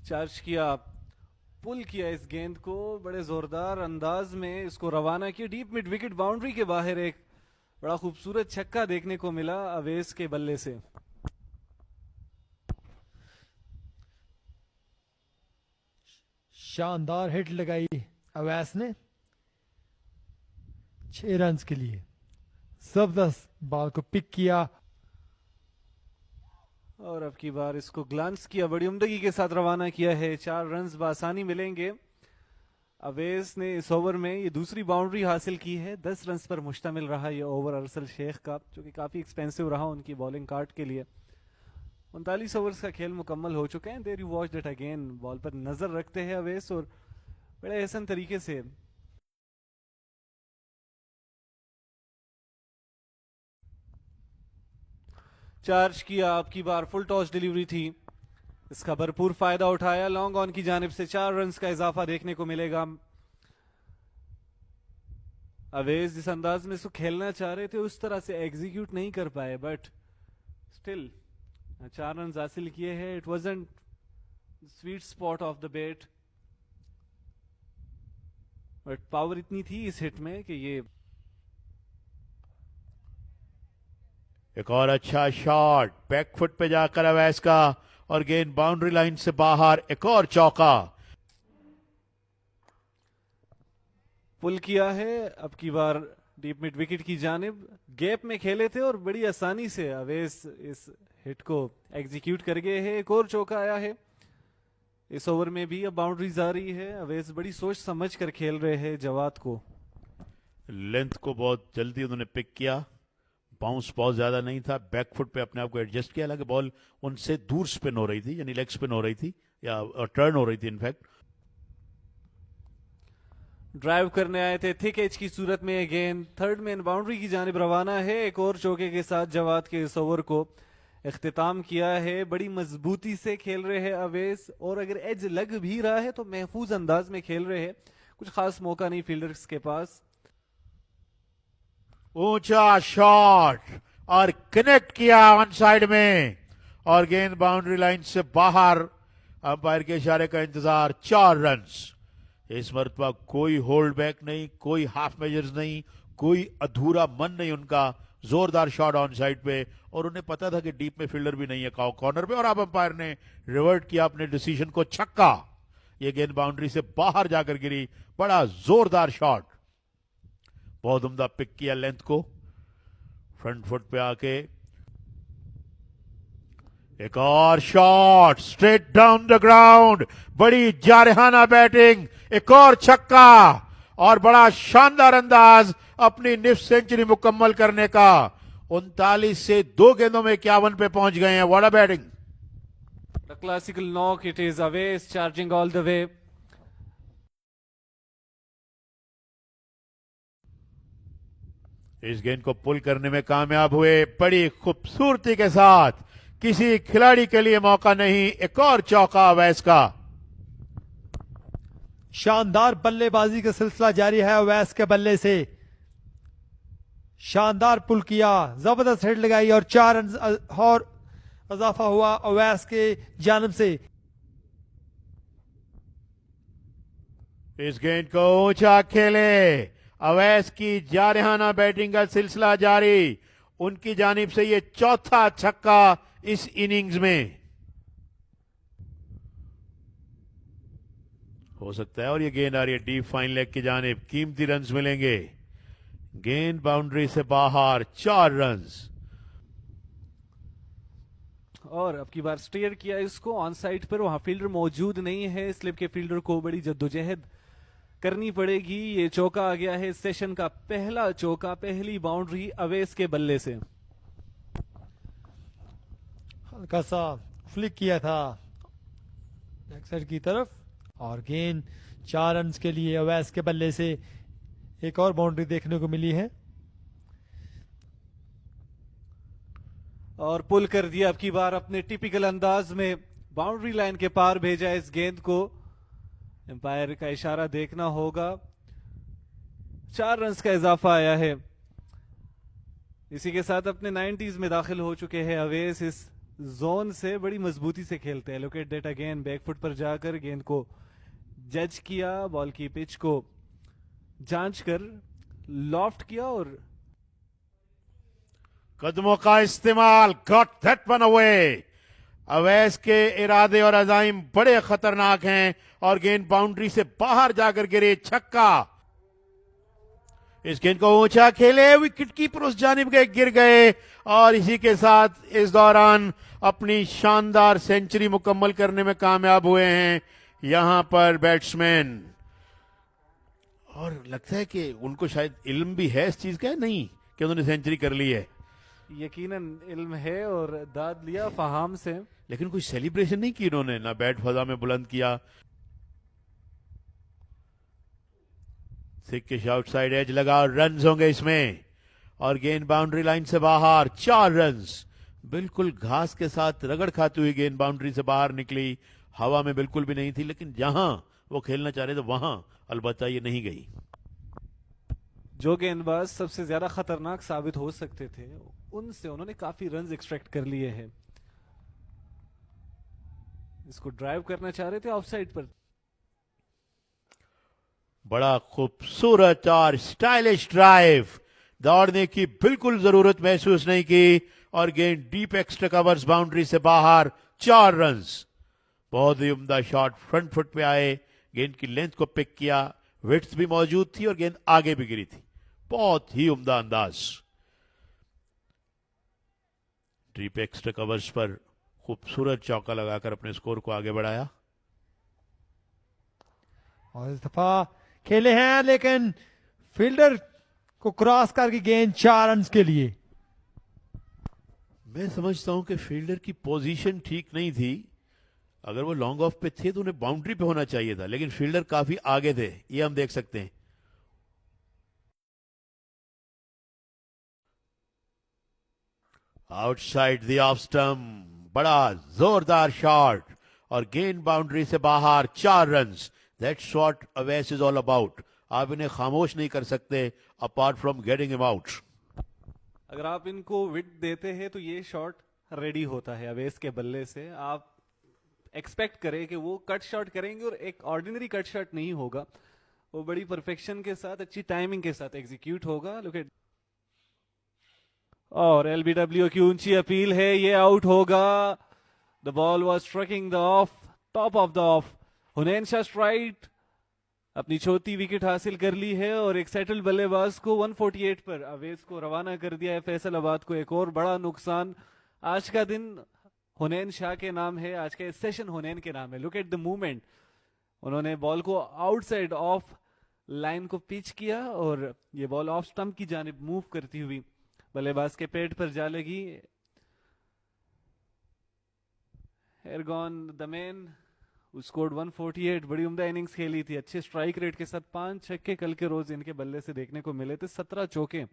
Charge किया, पुल किया इस गेंद को बड़े जोरदार अंदाज में, इसको रवाना किया डीप मिड विकेट बाउंड्री के बाहर। एक बड़ा खूबसूरत छक्का देखने को मिला अवेस के बल्ले से। शानदार हिट लगाई अवैस ने 6 रन के लिए। जबरदस्त बॉल को पिक किया और अब की बार इसको ग्लांस किया, बड़ी उम्दगी के साथ रवाना किया है। 4 रन बासानी मिलेंगे। अवेस ने इस ओवर में ये दूसरी बाउंड्री हासिल की है। 10 रन पर मुश्तमिल रहा ये ओवर अरसल शेख का, जो कि काफी एक्सपेंसिव रहा उनकी बॉलिंग कार्ड के लिए। 39 ओवर्स का खेल मुकम्मल हो चुके हैं। There you watch that again, ball पर नजर रखते हैं अवेस और बड़े एहसन तरीके से चार्ज किया। आपकी बार फुल टॉस डिलीवरी थी, इसका भरपूर फायदा उठाया। लॉन्ग ऑन की जानिब से 4 रन का इजाफा देखने को मिलेगा। अवेज जिस अंदाज में इसको खेलना चाह रहे थे उस तरह से एग्जीक्यूट नहीं कर पाए, बट स्टिल 4 रन हासिल किए हैं। It wasn't sweet spot of the bat, but power इतनी थी इस हिट में कि ये एक और अच्छा शॉट बैक फुट पे जाकर अवैस का, और गेंद बाउंड्री लाइन से बाहर। एक और चौका पुल किया है। अब की बार डीप मिड विकेट की जानिब, गैप में खेले थे और बड़ी आसानी से अवेस इस हिट को एग्जीक्यूट कर गए हैं। एक और चौका आया है इस ओवर में भी। अब बाउंड्रीज आ रही है। अवेस बड़ी सोच समझ कर खेल रहे हैं जवाद को। लेंथ को बहुत जल्दी उन्होंने पिक किया, बाउंस बहुत ज्यादा नहीं था, बैक फुट पे अपने आप को एडजस्ट किया। हालांकि बॉल उनसे दूर स्पिन हो रही थी, यानी लेग स्पिन हो रही थी या टर्न हो रही थी इनफैक्ट। ड्राइव करने आए थे थिक एज की सूरत में। ये गेंद थर्ड मैन बाउंड्री की जानिब रवाना है। एक और चौके के साथ जवाद के इस ओवर को इख्तिताम किया है। बड़ी मजबूती से खेल रहे हैं अवेस, और अगर एज लग भी रहा है तो महफूज अंदाज में खेल रहे हैं। कुछ खास मौका नहीं फील्डर्स के पास। ऊंचा शॉट और कनेक्ट किया ऑन साइड में, और गेंद बाउंड्री लाइन से बाहर। अंपायर के इशारे का इंतजार। 4 रन। इस मरतबा कोई होल्ड बैक नहीं, कोई हाफ मेजर्स नहीं, कोई अधूरा मन नहीं उनका। जोरदार शॉट ऑन साइड पे, और उन्हें पता था कि डीप में फील्डर भी नहीं है कॉर्नर पे, और अब अंपायर ने रिवर्ट किया अपने डिसीजन को। छक्का। यह गेंद बाउंड्री से बाहर जाकर गिरी। बड़ा जोरदार शॉट, बहुत उम्दा पिक किया लेंथ को फ्रंट फुट पे आके। एक और shot straight down the ground, बड़ी जारहाना बैटिंग। एक और छक्का, और बड़ा शानदार अंदाज अपनी निफ्ट सेंचुरी मुकम्मल करने का। 39 से 2 गेंदों में 51 पे पहुंच गए हैं। What a batting. The classical knock, it is अवेस charging all the way. इस गेंद को पुल करने में कामयाब हुए बड़ी खूबसूरती के साथ। किसी खिलाड़ी के लिए मौका नहीं। एक और चौका अवैस का। शानदार बल्लेबाजी का सिलसिला जारी है अवैस के बल्ले से। शानदार पुल किया, जबरदस्त हिट लगाई, और 4 रन और इजाफा हुआ अवैस के जानिब से। इस गेंद को ऊंचा खेले। अवैस की जारहाना बैटिंग का सिलसिला जारी। उनकी जानिब से ये चौथा छक्का इस इनिंग्स में हो सकता है, और ये गेंद आ रही है डीप फाइन लेग की जानिब। कीमती रन्स मिलेंगे। गेंद बाउंड्री से बाहर। 4 रन। और अब की बार स्टेयर किया इसको ऑन साइड पर। वहां फील्डर मौजूद नहीं है, स्लिप के फील्डर को बड़ी जद्दोजहद करनी पड़ेगी। ये चौका आ गया है सेशन का पहला चौका, पहली बाउंड्री अवेस के बल्ले से। हल्का सा फ्लिक किया था बैक साइड की तरफ, और गेंद 4 रन के लिए अवैस के बल्ले से एक और बाउंड्री देखने को मिली है। और पुल कर दिया अब की बार अपने टिपिकल अंदाज में। बाउंड्री लाइन के पार भेजा इस गेंद को। एम्पायर का इशारा देखना होगा। 4 रन का इजाफा आया है। इसी के साथ अपने 90s में दाखिल हो चुके हैं अवेस। इस जोन से बड़ी मजबूती से खेलते हैं। Look at that again, back foot पर जाकर गेंद को जज किया, बॉल की पिच को जांच कर लॉफ्ट किया और कदमों का इस्तेमाल, got that one away. Awais के इरादे और अजाइम बड़े खतरनाक हैं और गेंद बाउंड्री से बाहर जाकर गिरे, छक्का। इस गेंद को ऊंचा खेले, विकेट कीपर उस जानिब गए, गिर गए और इसी के साथ इस दौरान अपनी शानदार सेंचुरी मुकम्मल करने में कामयाब हुए हैं यहां पर बैट्समैन। और लगता है कि उनको शायद इल्म भी है इस चीज का, नहीं कि उन्होंने सेंचुरी कर ली है, यकीनन इल्म है और दाद लिया फहाम से। लेकिन कोई सेलिब्रेशन नहीं की इन्होंने, ना बैट फजा में बुलंद किया। सिक्किश आउटसाइड एज लगा और रन होंगे इसमें और गेंद बाउंड्री लाइन से बाहर, 4 रन्स। बिल्कुल घास के साथ रगड़ खाती हुई गेंद बाउंड्री से बाहर निकली, हवा में बिल्कुल भी नहीं थी, लेकिन जहां वो खेलना चाह रहे थे वहां अलबत्ता ये नहीं गई। जो गेंदबाज सबसे ज्यादा खतरनाक साबित हो सकते थे उनसे उन्होंने काफी रन्स एक्सट्रैक्ट कर लिए हैं। इसको ड्राइव करना चाह रहे थे ऑफसाइड पर। बड़ा खूबसूरत और स्टाइलिश ड्राइव, दौड़ने की बिल्कुल जरूरत महसूस नहीं की और गेंद डीप एक्स्ट्रा कवर्स बाउंड्री से बाहर, 4 रन्स। बहुत ही उम्दा शॉट, फ्रंट फुट पे आए, गेंद की लेंथ को पिक किया, विड्थ भी मौजूद थी और गेंद आगे भी गिरी थी। बहुत ही उम्दा अंदाज। डीप एक्स्ट्रा कवर्स पर खूबसूरत चौका लगाकर अपने स्कोर को आगे बढ़ाया। और इस दफा खेले हैं लेकिन फील्डर को क्रॉस करके गेंद 4 रन के लिए। मैं समझता हूं कि फील्डर की पोजीशन ठीक नहीं थी। अगर वो लॉन्ग ऑफ पे थे तो उन्हें बाउंड्री पे होना चाहिए था, लेकिन फील्डर काफी आगे थे, ये हम देख सकते हैं। आउटसाइड द ऑफ स्टंप, बड़ा जोरदार शॉट और गेंद बाउंड्री से बाहर, 4 runs. That's what Awais is all about. आप इन्हें खामोश नहीं कर सकते apart from getting him out. अगर आप इनको विड देते हैं तो ये शॉट रेडी होता है अवेस के बल्ले से। आप एक्सपेक्ट करें कि वो कट शॉट करेंगे और एक ऑर्डिनरी कट शॉट नहीं होगा, वो बड़ी परफेक्शन के साथ, अच्छी टाइमिंग के साथ एग्जीक्यूट होगा। लुक एट, और एलबीडब्ल्यू की ऊंची अपील है, ये आउट होगा। The ball was striking the off, top of the off. Hunain Shah strike अपनी छोटी विकेट हासिल कर ली है और एक सेटल बल्लेबाज को 148 पर अवेस को रवाना कर दिया है फैसलाबाद को। एक और बड़ा नुकसान। आज का दिन हुनैन शाह के नाम है, आज का सेशन हुनैन के नाम है। लुक एट द मूवमेंट, उन्होंने बॉल को आउटसाइड ऑफ लाइन को पिच किया और ये बॉल ऑफ स्टंप की जानिब मूव करती हुई बल्लेबाज के पेट पर जा लगी। एरगॉन द मैन स्कोर्ड 148, बड़ी उम्दा इनिंग्स खेली थी, अच्छे स्ट्राइक रेट के साथ 5 छक्के कल के रोज इनके बल्ले से देखने को मिले थे, 17 चौके